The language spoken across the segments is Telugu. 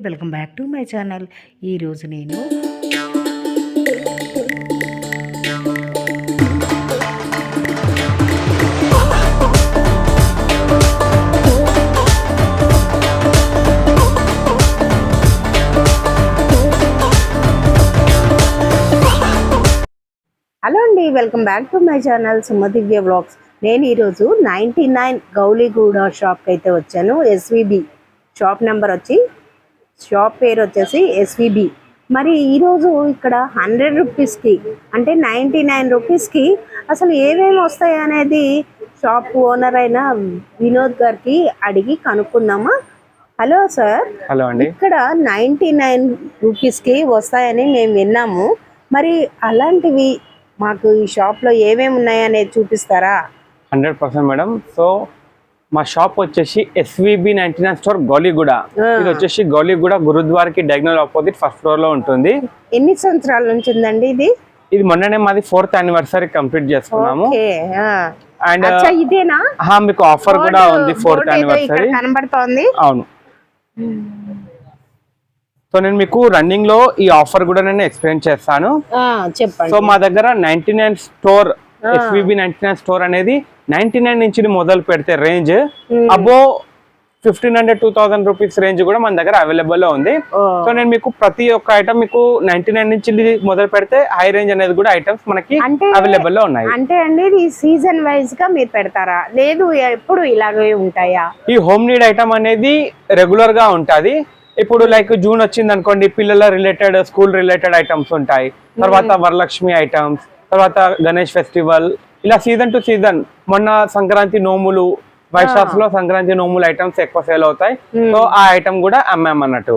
Welcome back to my channel. ఈరోజు నేను హలో అండి, welcome back to my channel Sumadivya vlogs. నేను ఈరోజు 99 గౌలిగూడ షాప్కి అయితే వచ్చాను. ఎస్విబి షాప్ నెంబర్ షాప్ పేరు వచ్చేసి ఎస్విబి. మరి ఈరోజు ఇక్కడ 100 రూపీస్కి అంటే 99 రూపీస్కి అసలు ఏమేమి వస్తాయి అనేది షాప్ ఓనర్ అయిన వినోద్ గారికి అడిగి కనుక్కుందామా? Hello sir. హలో అండి. ఇక్కడ 99 రూపీస్కి వస్తాయని మేము విన్నాము. మరి అలాంటివి మాకు ఈ షాప్లో ఏమేమి ఉన్నాయనేది చూపిస్తారా? 100% మేడం. సో మా షాప్ వచ్చేసి ఎస్విబి 99 స్టోర్ గౌలిగూడ. ఇది వచ్చేసి గౌలిగూడ గురుద్వారాకి డయాగ్నల్ ఆపోజిట్ ఫస్ట్ ఫ్లోర్ లో ఉంటుంది. ఎన్ని సంవత్సరాల నుంచి ఉందండి ఇది? ఇది మొన్ననే మాది 4th యానివర్సరీ కంప్లీట్ చేసుకున్నాము. అండ్ ఇదేనా మీకు ఆఫర్ కూడా ఉంది 4th యానివర్సరీ కనబడుతోంది. అవును. సో నేను మీకు రన్నింగ్ లో ఈ ఆఫర్ కూడా నేను ఎక్స్ప్లెయిన్ చేస్తాను. చెప్పండి. సో మా దగ్గర 99 స్టోర్ ఎస్విబి 99 స్టోర్ అనేది 99 నుంచి మొదలు పెడితే రేంజ్ అబో 1500-2000 రూపీస్ రేంజ్ కూడా మన దగ్గర అవైలబుల్ లో ఉంది. సో నేను మీకు ప్రతి ఒక్క ఐటమ్ మీకు 99 నుంచి మొదలు పెడితే హై రేంజ్ అనేది కూడా ఐటమ్స్ మనకి అవైలబుల్ లో ఉన్నాయి. అంటే అండి ఇది సీజన్ వైజ్ గా మీరు పెడతారా, లేదు ఎప్పుడు ఇలాగే ఉంటాయా? ఈ హోమ్ నీడ్ ఐటమ్ అనేది రెగ్యులర్ గా ఉంటది. ఇప్పుడు లైక్ జూన్ వచ్చింది అనుకోండి, పిల్లల రిలేటెడ్ స్కూల్ రిలేటెడ్ ఐటమ్స్ ఉంటాయి. తర్వాత వరలక్ష్మి ఐటమ్స్, తర్వాత గణేష్ ఫెస్టివల్, ఇలా సీజన్ టు సీజన్. మొన్న సంక్రాంతి నోములు, వైశాఖ్ లో సంక్రాంతి నోములు ఐటమ్స్ ఎక్కువ సేల్ అవుతాయి. సో ఆ ఐటమ్ కూడా అమ్మాం అన్నట్టు.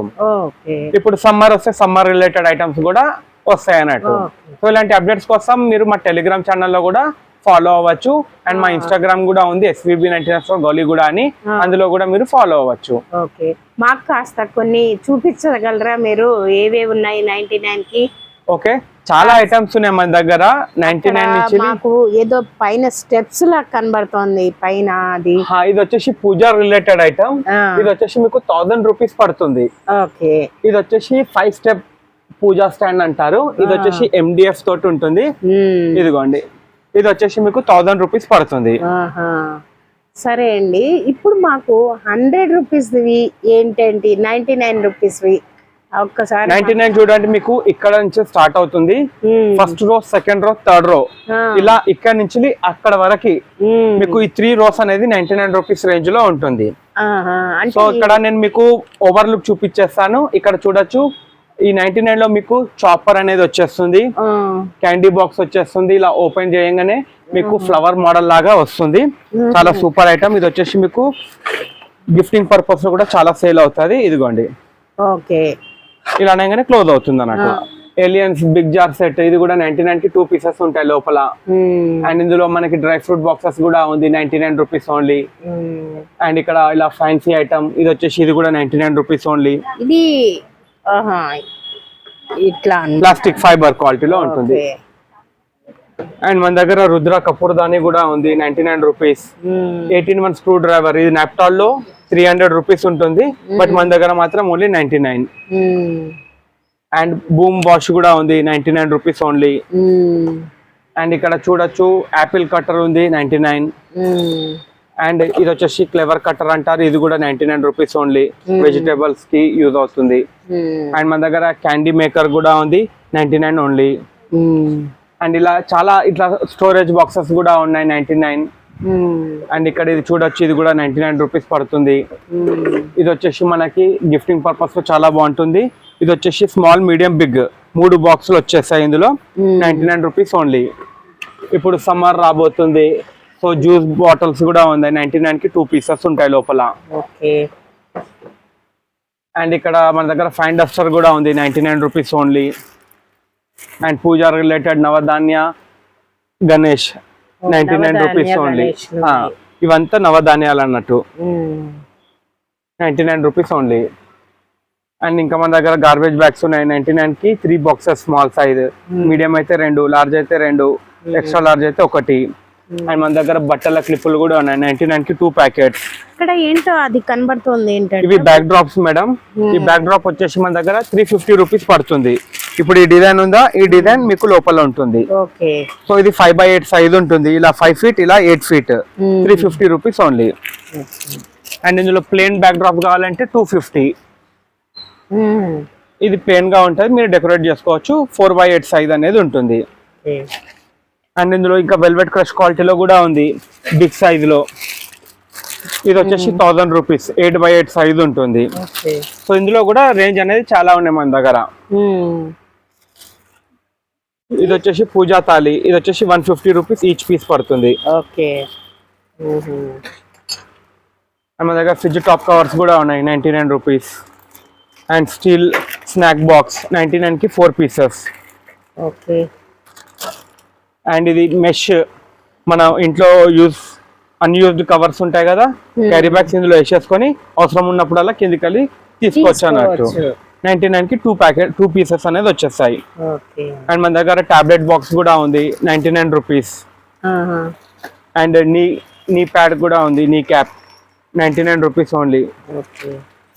ఇప్పుడు సమ్మర్ వస్తే సమ్మర్ రిలేటెడ్ ఐటమ్స్ కూడా వస్తాయి అన్నట్టు. సో ఇలాంటి అప్డేట్స్ కోసం మీరు మా టెలిగ్రామ్ ఛానల్లో కూడా ఫాలో అవ్వచ్చు. అండ్ మా ఇన్స్టాగ్రామ్ కూడా ఉంది ఎస్విబి 99 స్టోర్ గౌలిగూడ అని, అందులో కూడా మీరు ఫాలో అవ్వచ్చు. ఓకే, మాకు కాస్త కొన్ని చూపించగలరా మీరు ఏవేవి ఉన్నాయి 99 కి? ఓకే, చాలా ఐటమ్స్ ఉన్నాయి మన దగ్గర 99 నుంచి. మాకు ఏదో పైన స్టెప్స్ లా కనబడుతోంది పైన. అది ఇది వచ్చేసి పూజా రిలేటెడ్ ఐటమ్. ఇది వచ్చేసి మీకు 1000 రూపీస్ పడుతుంది. ఓకే, ఇది వచ్చేసి 5 స్టెప్ పూజా స్టాండ్ అంటారు. ఇది వచ్చేసి MDF తోటి ఉంటుంది. ఇదిగోండి, ఇది వచ్చేసి మీకు 1000 రూపీస్ పడుతుంది. సరే అండి, ఇప్పుడు మాకు 100 రూపీస్ ఏంటంటే 99 రూపీస్ ఒక్కసారి 99 చూడండి, మీకు ఇక్కడ నుంచి స్టార్ట్ అవుతుంది. First row, second row, third row, ఇలా ఇక్కడ నుంచి అక్కడ వరకు మీకు ఈ 3 రోస్ అనేది 99 రూపీస్ రేంజ్ లో ఉంటుంది. సో ఇక్కడ నేను మీకు ఓవర్ లుక్ చూపించేస్తాను. ఇక్కడ చూడొచ్చు, ఈ 99 లో మీకు చాపర్ అనేది వచ్చేస్తుంది, క్యాండీ బాక్స్ వచ్చేస్తుంది. ఇలా ఓపెన్ చేయగానే మీకు ఫ్లవర్ మోడల్ లాగా వస్తుంది. చాలా సూపర్ ఐటమ్. ఇది వచ్చేసి మీకు గిఫ్టింగ్ పర్పస్ లో కూడా చాలా సేల్ అవుతుంది. ఇదిగోండి, ఓకే, ఇలా అనగానే క్లోజ్ అవుతుంది అన్నట్టు. ఏలియన్స్ బిగ్ జార్ సెట్, ఇది కూడా 99 కి 2 పీసెస్ ఉంటాయి లోపల. అండ్ ఇందులో మనకి డ్రై ఫ్రూట్ బాక్సెస్ కూడా ఉంది 99 రూపీస్ ఓన్లీ. అండ్ ఇక్కడ ఇలా ఫ్యాన్సీ ఐటమ్, ఇది వచ్చేసి ఇది కూడా 99 రూపీస్ ఓన్లీ. ఇది ఇట్లా ప్లాస్టిక్ ఫైబర్ క్వాలిటీలో ఉంటుంది. అండ్ మన దగ్గర రుద్ర కపూర్దాని కూడా ఉంది 99 రూపీస్. 18 స్క్రూ డ్రైవర్, ఇది నాప్టాల్ లో 300 రూపీస్ ఉంటుంది, బట్ మన దగ్గర మాత్రం ఓన్లీ 99. అండ్ బూమ్ వాష్ కూడా ఉంది 99 రూపీస్ ఓన్లీ. అండ్ ఇక్కడ చూడొచ్చు యాపిల్ కట్టర్ ఉంది 99. అండ్ ఇది వచ్చేసి క్లెవర్ కట్టర్ అంటారు, ఇది కూడా 99 రూపీస్ ఓన్లీ. వెజిటేబుల్స్ కి యూజ్ అవుతుంది. అండ్ మన దగ్గర క్యాండీ మేకర్ కూడా ఉంది 99 ఓన్లీ. అండ్ ఇలా చాలా ఇట్లా స్టోరేజ్ బాక్సెస్ కూడా ఉన్నాయి 99. అండ్ ఇక్కడ ఇది చూడొచ్చు, ఇది కూడా 99 రూపీస్ పడుతుంది. ఇది వచ్చేసి మనకి గిఫ్టింగ్ పర్పస్ లో చాలా బాగుంటుంది. ఇది వచ్చేసి స్మాల్, మీడియం, బిగ్ 3 బాక్సులు వచ్చేస్తాయి ఇందులో 99 రూపీస్ ఓన్లీ. ఇప్పుడు సమ్మర్ రాబోతుంది, సో జ్యూస్ బాటిల్స్ కూడా ఉన్నాయి 99 కి 2 పీసెస్ ఉంటాయి లోపల. అండ్ ఇక్కడ మన దగ్గర ఫైన్ డస్టర్ కూడా ఉంది 99 rupees only. And puja related నవధాన్య గణేష్ 99 రూపీస్ ఓన్లీ. ఇవంతా నవధాన్యాలు అన్నట్టు 99 రూపీస్ ఓన్లీ. అండ్ ఇంకా మన దగ్గర గార్బేజ్ బ్యాగ్స్ ఉన్నాయి 99 కి 3 బాక్సెస్, స్మాల్ సైజ్, మీడియం అయితే 2, లార్జ్ అయితే 2, ఎక్స్ట్రా లార్జ్ అయితే 1. అండ్ మన దగ్గర బట్టల క్లిప్పులు కూడా ఉన్నాయి 99 కి 2 ప్యాకెట్స్. ఇక్కడ ఏంటో అది కనబడుతుంది ఏంటంటే ఇవి బ్యాక్ డ్రాప్స్ మేడం. ఈ బ్యాక్ డ్రాప్ వచ్చేసి మన దగ్గర 350 రూపీస్ పడుతుంది. ఇప్పుడు ఈ డిజైన్ ఉందా, ఈ డిజైన్ మీకు లోపల ఉంటుంది. ఓకే. సో ఇది 5x8 సైజ్ ఉంటుంది. ఇలా 5 feet, ఇలా 8 feet, 350 రూపీస్ ఓన్లీ. అండ్ ఇందులో ప్లేన్ బ్యాక్ డ్రాప్ కావాలంటే 250. ఇది ప్లేన్ గా ఉంటుంది, మీరు డెకరేట్ చేసుకోవచ్చు. 4x8 సైజ్ అనేది ఉంటుంది. అండ్ ఇందులో ఇంకా వెల్వెట్ క్రష్ క్వాలిటీలో కూడా ఉంది బిగ్ సైజ్ లో. ఇది వచ్చేసి 1000 రూపీస్, 8x8 సైజ్ ఉంటుంది. సో ఇందులో కూడా రేంజ్ అనేది చాలా ఉన్నాయి మన దగ్గర. ఇది వచ్చేసి పూజా తాళి. ఇది వచ్చేసి 150 రూపీస్ ఈచ్ పీస్ పడుతుంది. ఓకే. మన దగ్గర ఫ్రిడ్జ్ టాప్ కవర్స్ కూడా ఉన్నాయి 99 rupees. And steel snack box 99 కి 4 పీసెస్. ఓకే. అండ్ ఇది మెష్, మన ఇంట్లో అన్యూజ్డ్ కవర్స్ ఉంటాయి కదా, క్యారీ బ్యాగ్స్ ఇందులో వేసేసుకొని అవసరం ఉన్నప్పుడల్లా కిందికి వెళ్ళి తీసుకోవచ్చు అన్నట్టు. 99 కి 2 పీసెస్ అనేది వచ్చేస్తాయి. అండ్ మన దగ్గర టాబ్లెట్ బాక్స్ కూడా ఉంది 99 రూపీస్. అండ్ నీ ప్యాడ్ కూడా ఉంది, నీ cap 99 rupees only.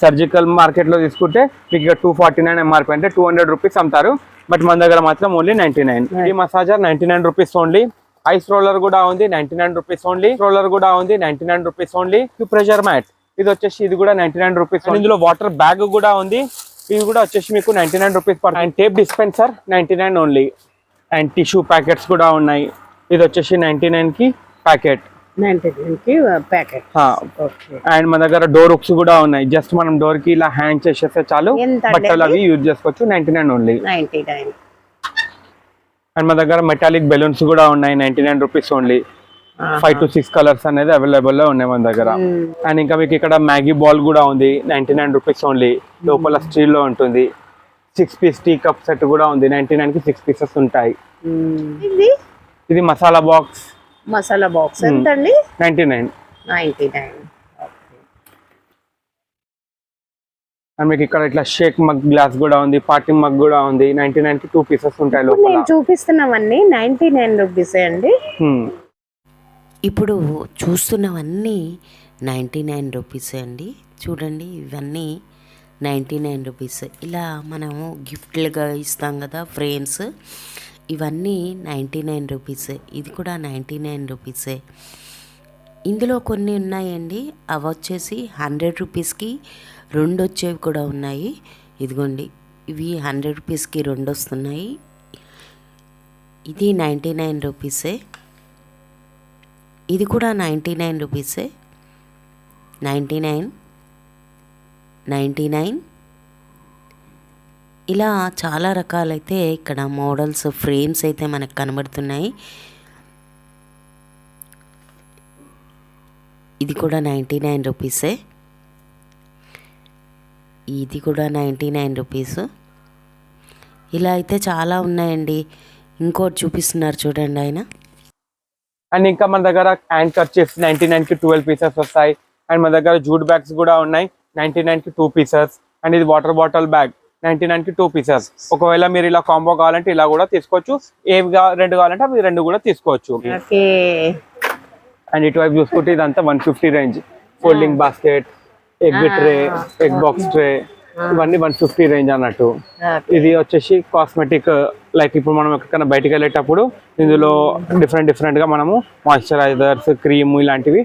Surgical market లో తీసుకుంటే మీకు 249 ఎంఆర్పి అంటే 200 రూపీస్ అమ్ముతారు. బట్ మన దగ్గర మాత్రం ఓన్లీ 99. ఈ massager 99 rupees only. Ice roller కూడా ఉంది 99 రూపీస్ ఓన్లీ. రోలర్ కూడా ఉంది 99 రూపీస్ ఓన్లీ. ప్రెషర్ మ్యాట్ ఇది వచ్చేసి ఇది కూడా 99 రూపీస్. ఇందులో వాటర్ బ్యాగ్ కూడా ఉంది, ఇది కూడా వచ్చేసి మీకు 99 రూపీస్ పడుతుంది. And tape dispenser 99 only. And tissue packets కూడా ఉన్నాయి. ఇది వచ్చేసి 99 కి ప్యాకెట్. 99 కి ప్యాకెట్. అండ్ మన దగ్గర డోర్ హుక్స్ కూడా ఉన్నాయి. జస్ట్ మనం డోర్ కి ఇలా హ్యాంగ్ చేసేస్తే చాలు, బట్టలు అవి యూజ్ చేసుకోవచ్చు. 99 ఓన్లీ. అండ్ మన దగ్గర మెటాలిక్ బెలూన్స్ కూడా ఉన్నాయి 99 రూపీస్ ఓన్లీ. 5 to 6 కలర్స్ అనేది అవైలబుల్ లో ఉన్నాయి మన దగ్గర. అండ్ ఇంకా మీకు ఇక్కడ మ్యాగీ బాల్ కూడా ఉంది 99 రూపీస్ ఓన్లీ. లోపల స్టీల్ లో ఉంటుంది. 6 పీస్ టీ కప్ సెట్ కూడా ఉంది 99 కి 6 పీసెస్ ఉంటాయి. ఇది మసాలా బాక్స్. మసాలా బాక్స్ ఎంత అండి? 99. అండ్ మీకు ఇక్కడ ఇట్లా షేక్ మగ్ గ్లాస్ కూడా ఉంది, పార్టీ మగ్ కూడా ఉంది 99 కి 2 పీసెస్ ఉంటాయి లోపల. నేను చూపిస్తున్నవన్నీ 99 రూపీస్ అండి. ఇప్పుడు చూస్తున్నవన్నీ 99 రూపీస్ అండి. చూడండి, ఇవన్నీ 99 రూపీస్. ఇలా మనము గిఫ్ట్లుగా ఇస్తాం కదా ఫ్రేమ్స్, ఇవన్నీ 99 రూపీస్. ఇది కూడా 99 రూపీసే. ఇందులో కొన్ని ఉన్నాయండి, అవి వచ్చేసి 100 రూపీస్కి 2 వచ్చేవి కూడా ఉన్నాయి. ఇదిగోండి, ఇవి 100 రూపీస్కి 2 వస్తున్నాయి. ఇది 99 రూపీసే. ఇది కూడా 99 రూపీసే. 99 ఇలా చాలా రకాలైతే ఇక్కడ మోడల్స్ ఫ్రేమ్స్ అయితే మనకు కనబడుతున్నాయి. ఇది కూడా 99 రూపీసే. ఇది కూడా 99 రూపీస్. ఇలా అయితే చాలా ఉన్నాయండి. ఇంకోటి చూపిస్తున్నారు చూడండి ఆయన. అండ్ ఇంకా మన దగ్గర హ్యాండ్ కర్చీఫ్ 99 కి 12 పీసెస్ వస్తాయి. అండ్ మన దగ్గర జూట్ బ్యాగ్స్ కూడా ఉన్నాయి 99 కి 2 పీసెస్. అండ్ ఇది వాటర్ బాటిల్ బ్యాగ్ 99 కి 2 పీసెస్. ఒకవేళ మీరు ఇలా కాంబో కావాలంటే ఇలా కూడా తీసుకోవచ్చు. ఏవి 2 కావాలంటే అవి 2 కూడా తీసుకోవచ్చు. అండ్ ఇటువైపు చూసుకుంటే ఇదంతా 150 range. Folding basket, egg tray, egg box tray, ఇవన్నీ 150 రేంజ్ అన్నట్టు. ఇది వచ్చేసి కాస్మెటిక్, లైక్ ఇప్పుడు మనం ఎక్కడికైనా బయటకు వెళ్ళేటప్పుడు ఇందులో డిఫరెంట్ గా మనము మాయిశ్చరైజర్స్, క్రీమ్ ఇలాంటివి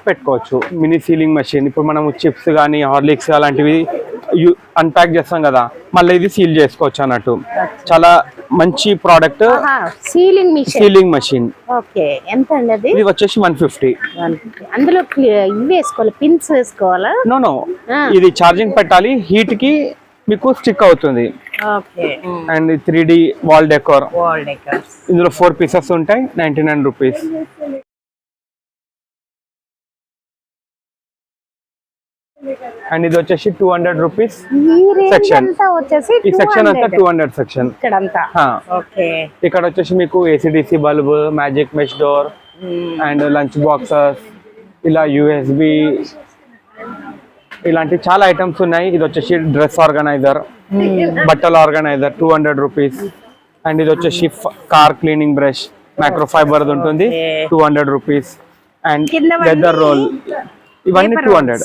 పెట్టుకోవచ్చు. మినీ సీలింగ్ మెషిన్, ఇప్పుడు మనము చిప్స్ కానీ హార్లిక్స్ అలాంటివి అన్ప్యాక్ చేస్తాం కదా, మళ్ళీ ఇది సీల్ చేసుకోవచ్చు అన్నట్టు. చాలా మంచి ప్రోడక్ట్. Ceiling machine. ఓకే, ఎంత అండి అది? ఇది వచ్చేసి 150. అందులో ఇవి వేసుకోవాలి, పిన్స్ వేసుకోవాలా? నో, ఇది ఛార్జింగ్ పెట్టాలి, హీట్ కి మీకు స్టిక్ అవుతుంది. Okay. And 3D wall decor. ఇందులో 4 పీసెస్ ఉంటాయి 99 రూపీస్. అండ్ ఇది వచ్చేసి 200 రూపీస్ సెక్షన్. ఈ సెక్షన్ అంతా 200 సెక్షన్. ఇక్కడ వచ్చేసి మీకు ACDC bulb, magic mesh door and lunch boxes, ఇలా USB, ఇలాంటి చాలా ఐటమ్స్ ఉన్నాయి. ఇది వచ్చేసి డ్రెస్ ఆర్గనైజర్, బట్టల ఆర్గనైజర్ 200 రూపీస్. అండ్ ఇది వచ్చేసి car cleaning brush microfiber ఉంటుంది, Okay. 200 రూపీస్. అండ్ కిందవన్నీ లెదర్ రోల్ ఇవన్నీ paper 200.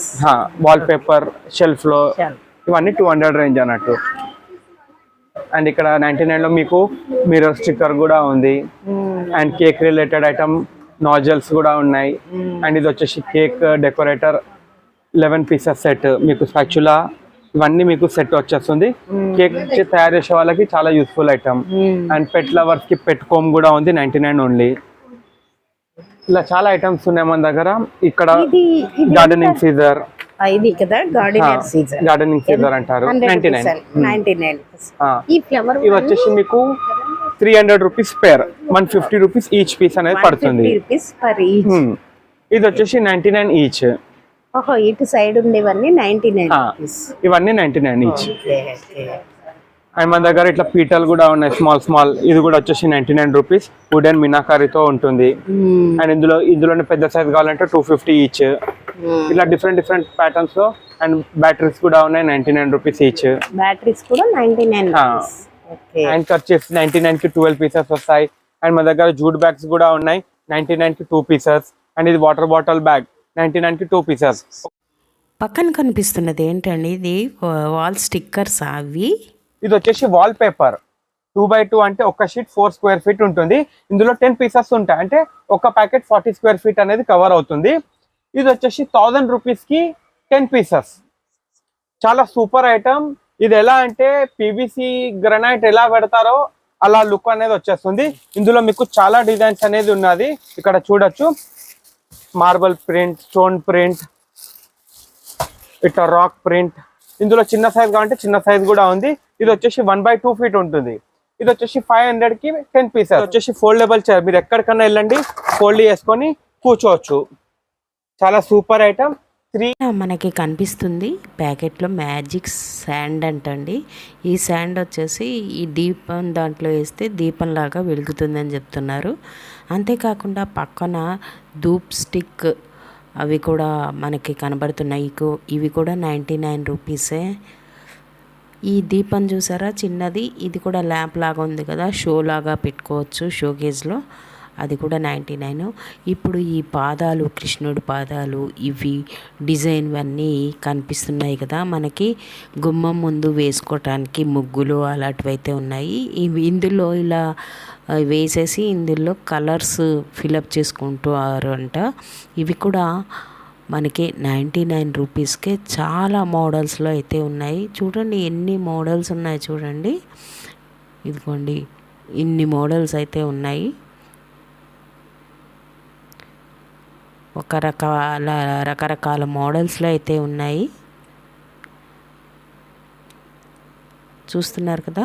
వాల్ పేపర్, షెల్ఫ్ లో Shelf. ఇవన్నీ 200 రేంజ్ అన్నట్టు. అండ్ ఇక్కడ 99 లో మీకు మిర్రర్ స్టిక్కర్ కూడా ఉంది. And cake related item nozzles కూడా ఉన్నాయి. అండ్ ఇది వచ్చేసి కేక్ డెకరేటర్ 11 పీసెస్ సెట్, మీకు స్పాచులా ఇవన్నీ మీకు సెట్ వచ్చేస్తుంది. కేక్ తయారు చేసే వాళ్ళకి చాలా useful item. And pet lovers కి పెట్ కోమ్ కూడా ఉంది 99 ఓన్లీ. ఇలా చాలా ఐటమ్స్ ఉన్నాయి మన దగ్గర. ఇక్కడ గార్డెనింగ్ సీజర్, ఇది కదా గార్డెనర్ సీజన్, గార్డెనింగ్ సీజర్ అంటారు 99. 99. ఈ ఫ్లవర్ ఇవి వచ్చేసి మీకు 300 rupees pair, 150 rupees each piece అనేది పడుతుంది. Rupees per each. ఇది వచ్చేసి 99 ఈచ్. ఓహో, ఇటు సైడ్ ఉండేవన్నీ 99 రూపీస్. ఇవన్నీ 99 ఈచ్. అండ్ మన దగ్గర ఇట్లా పీటలు కూడా ఉన్నాయి స్మాల్. ఇది కూడా వచ్చేసి 99 రూపీస్, వుడెన్ మినాకారీతో ఉంటుంది. అండ్ ఇందులోనే పెద్ద సైజ్ కావాలంటే 250 ఈచ్. ఇలా డిఫరెంట్ ప్యాటర్న్స్ లో. అండ్ బ్యాటరీస్ కూడా ఉన్నాయి 99 రూపీస్ ఈచ్. బ్యాటరీస్ కూడా 99 రూపీస్. అండ్ వచ్చేసి 99 కి 12 పీసెస్ వస్తాయి. అండ్ మన దగ్గర జూట్ బ్యాగ్స్ కూడా ఉన్నాయి 99 కి 2 పీసెస్. అండ్ ఇది వాటర్ బాటిల్ బ్యాగ్ 99 కి 2 పీసెస్. పక్కన కనిపిస్తున్నది ఏంటండి, ఇది వాల్ స్టిక్కర్స్ అవి. ఇది వచ్చేసి వాల్ పేపర్ 2x2 అంటే ఒక షీట్ 4 స్క్వేర్ ఫీట్ ఉంటుంది. ఇందులో 10 పీసెస్ ఉంటాయి, అంటే ఒక ప్యాకెట్ 40 స్క్వేర్ ఫీట్ అనేది కవర్ అవుతుంది. ఇది వచ్చేసి 1000 రూపీస్ కి 10 పీసెస్. చాలా సూపర్ ఐటమ్. ఇది ఎలా అంటే పీవీసీ గ్రనైట్ ఎలా పెడతారో అలా లుక్ అనేది వచ్చేస్తుంది. ఇందులో మీకు చాలా డిజైన్స్ అనేది ఉన్నది, ఇక్కడ చూడొచ్చు. మార్బల్ ప్రింట్, స్టోన్ ప్రింట్, ఇట్లా రాక్ ప్రింట్. ఇందులో చిన్న సైజ్ కావాలంటే చిన్న సైజ్ కూడా ఉంది. ఇది వచ్చేసి 1x2 ఫీట్ ఉంటుంది. ఇది వచ్చేసి 500 కి 10 పీసెస్. వచ్చేసి ఫోల్డబుల్ చైర్, మీరు ఎక్కడికన్నా వెళ్ళండి ఫోల్డ్ చేసుకొని కూర్చోవచ్చు. చాలా సూపర్ ఐటమ్. మనకి కనిపిస్తుంది ప్యాకెట్లో మ్యాజిక్ శాండ్ అంటండి. ఈ శాండ్ వచ్చేసి ఈ దీపం దాంట్లో వేస్తే దీపంలాగా వెలుగుతుందని చెప్తున్నారు. అంతేకాకుండా పక్కన ధూప్ స్టిక్ అవి కూడా మనకి కనబడుతున్నాయి. ఇవి కూడా 99 రూపీసే. ఈ దీపం చూసారా చిన్నది, ఇది కూడా ల్యాంప్ లాగా ఉంది కదా, షో లాగా పెట్టుకోవచ్చు షోకేజ్లో, అది కూడా 99. ఇప్పుడు ఈ పాదాలు, కృష్ణుడి పాదాలు, ఇవి డిజైన్ అన్నీ కనిపిస్తున్నాయి కదా మనకి. గుమ్మం ముందు వేసుకోవటానికి ముగ్గులు అలాంటివి అయితే ఉన్నాయి. ఇందులో ఇలా వేసేసి ఇందులో కలర్స్ ఫిలప్ చేసుకుంటారు అంట. ఇవి కూడా మనకి 99 రూపీస్కే చాలా మోడల్స్లో అయితే ఉన్నాయి. చూడండి ఎన్ని మోడల్స్ ఉన్నాయి చూడండి, ఇదిగోండి ఇన్ని మోడల్స్ అయితే ఉన్నాయి. రకరకాల మోడల్స్లో అయితే ఉన్నాయి, చూస్తున్నారు కదా.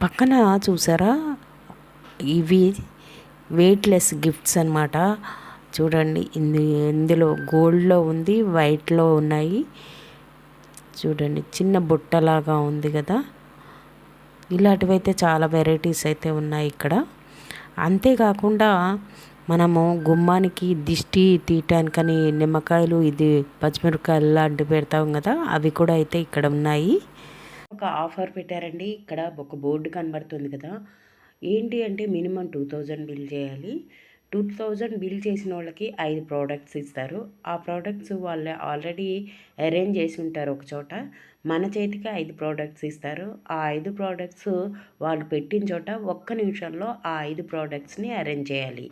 పక్కన చూసారా, ఇవి వెయిట్లెస్ గిఫ్ట్స్ అన్నమాట. చూడండి ఇందులో గోల్డ్లో ఉంది, వైట్లో ఉన్నాయి. చూడండి చిన్న బుట్టలాగా ఉంది కదా. ఇలాంటివైతే చాలా వెరైటీస్ అయితే ఉన్నాయి ఇక్కడ. అంతేకాకుండా మనము గుమ్మానికి దిష్టి తీయటానికని నిమ్మకాయలు, ఇది పచ్చిమిరపకాయలు లాంటివి పెడతాం కదా, అవి కూడా అయితే ఇక్కడ ఉన్నాయి. ఒక ఆఫర్ పెట్టారండి. ఇక్కడ ఒక బోర్డు కనబడుతుంది కదా, ఏంటి అంటే మినిమం 2000 బిల్ చేయాలి. 2000 బిల్ చేసిన వాళ్ళకి 5 ప్రోడక్ట్స్ ఇస్తారు. ఆ ప్రోడక్ట్స్ వాళ్ళే ఆల్రెడీ అరేంజ్ చేసి ఉంటారు ఒక చోట. మన చేతికి 5 ప్రోడక్ట్స్ ఇస్తారు. ఆ 5 ప్రోడక్ట్స్ వాళ్ళు పెట్టిన చోట ఒక్క నిమిషంలో ఆ 5 ప్రోడక్ట్స్ని అరేంజ్ చేయాలి.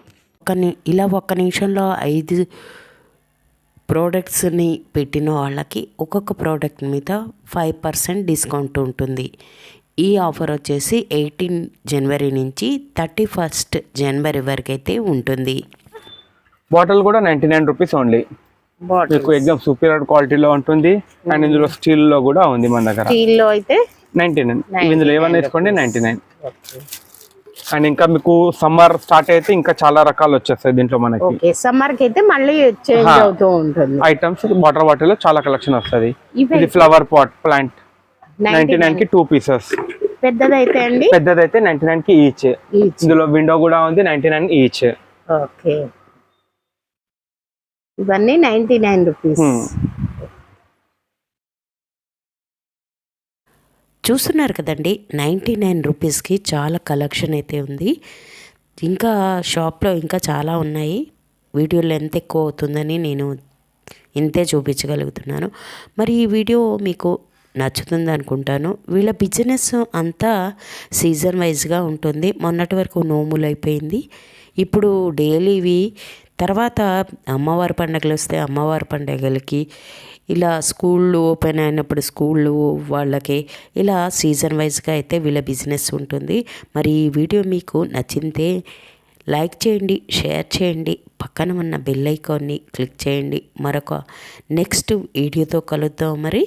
ఒక్క నిమిషంలో 5 ప్రోడక్ట్స్ని పెట్టిన వాళ్ళకి ఒక్కొక్క ప్రోడక్ట్ మీద 5% డిస్కౌంట్ ఉంటుంది. ఈ ఆఫర్ వచ్చేసి 18 జనవరి నుంచి 31 జనవరి వరకు అయితే ఉంటుంది. బాటిల్ కూడా 99 రూపీస్ ఓన్లీ. మీకు ఎగ్జామ్ సూపీరియర్ క్వాలిటీలో ఉంటుంది. అండ్ ఇందులో స్టీల్ లో కూడా ఉంది మన దగ్గర. స్టీల్ లో అయితే 99. ఇందులో ఏమన్నా వేసుకోండి 99. అండ్ ఇంకా మీకు సమ్మర్ స్టార్ట్ అయితే ఇంకా చాలా రకాలు వచ్చేస్తాయి దీంట్లో మనకి. సమ్మర్ కి అయితే మళ్ళీ చేంజ్ అవుతూ ఉంటుంది ఐటమ్స్. వాటర్ బాటిల్ లో చాలా కలెక్షన్ వస్తుంది. ఇది ఫ్లవర్ పాట్ ప్లాంట్ 99 కి 2 పీసెస్. పెద్దదైతే అండి, పెద్దదైతే 99 కి ఈచ్. ఇందులో విండో కూడా ఉంది 99 ఈచ్. ఓకే, ఇవన్నీ 99 రూపీస్. చూస్తున్నారు కదండి, 99 రూపీస్కి చాలా కలెక్షన్ అయితే ఉంది. ఇంకా షాప్లో ఇంకా చాలా ఉన్నాయి. వీడియో లెంత్ ఎక్కువ అవుతుందని నేను ఇంతే చూపించగలుగుతున్నాను. మరి ఈ వీడియో మీకు నచ్చుతుంది అనుకుంటాను. వీళ్ళ బిజినెస్ అంతా సీజన్ వైజ్గా ఉంటుంది. మొన్నటి వరకు నోములు అయిపోయింది. ఇప్పుడు డైలీవి, తర్వాత అమ్మవారి పండుగలు వస్తే అమ్మవారి పండుగలకి, ఇలా స్కూళ్ళు ఓపెన్ అయినప్పుడు స్కూళ్ళు వాళ్ళకి, ఇలా సీజన్ వైజ్గా అయితే వీళ్ళ బిజినెస్ ఉంటుంది. మరి ఈ వీడియో మీకు నచ్చితే లైక్ చేయండి, షేర్ చేయండి, పక్కన ఉన్న బెల్ ఐకాన్ని క్లిక్ చేయండి. మరొక నెక్స్ట్ వీడియోతో కలుద్దాం మరి.